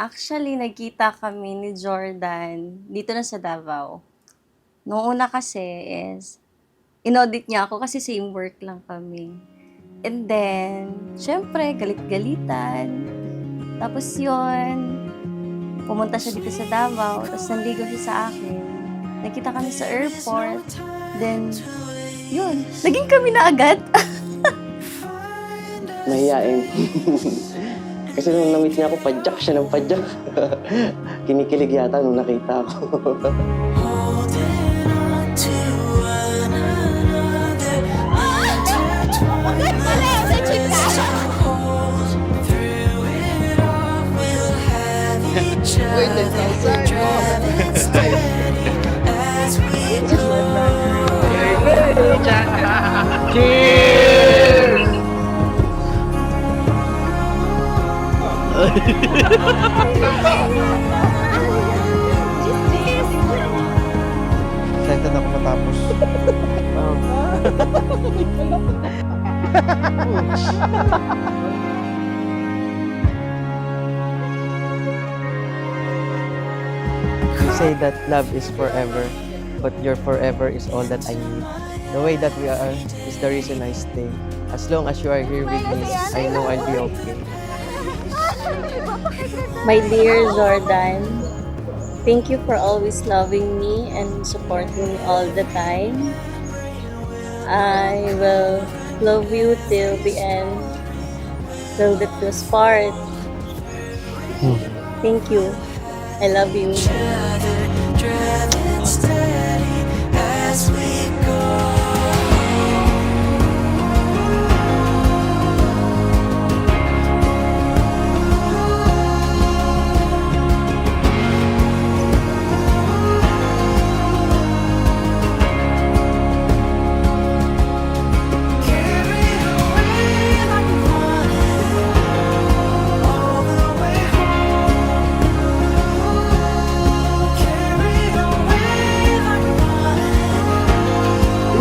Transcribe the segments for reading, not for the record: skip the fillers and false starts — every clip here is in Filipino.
Actually, nagkita kami ni Jordan dito na sa Davao. Noong una kasi is, inaudit niya ako kasi same work lang kami. And then, syempre, galit-galitan. Tapos yun, pumunta siya dito sa Davao, tapos nanligaw siya sa akin. Nakita kami sa airport. Then, yun, naging kami na agad. Mahiyain. Kasi nung na-meet niya ako, padyak siya ng padyak. Kinikilig yata nung nakita ako. Cheers! Excited ako matapos. Say that love is forever, but your forever is all that I need. The way that we are is the reason I stay. As long as you are here with me, I know I'll be okay. My dear Jordan, thank you for always loving me and supporting me all the time. I will love you till the end, till the last part. Thank you. I love you.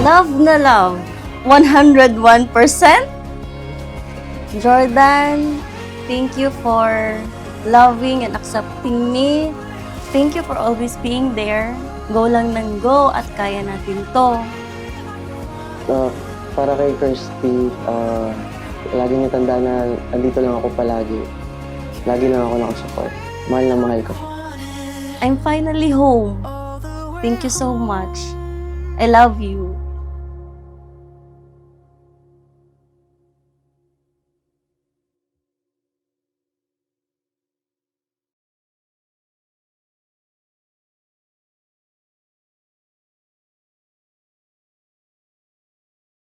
Love na love. 101%. Jordan, thank you for loving and accepting me. Thank you for always being there. Go lang ng go at kaya natin to. Para kay Kirsty, lagi niya tandaan na andito lang ako palagi. Lagi lang ako nakasupport. Mahal na mahal ko. I'm finally home. Thank you so much. I love you.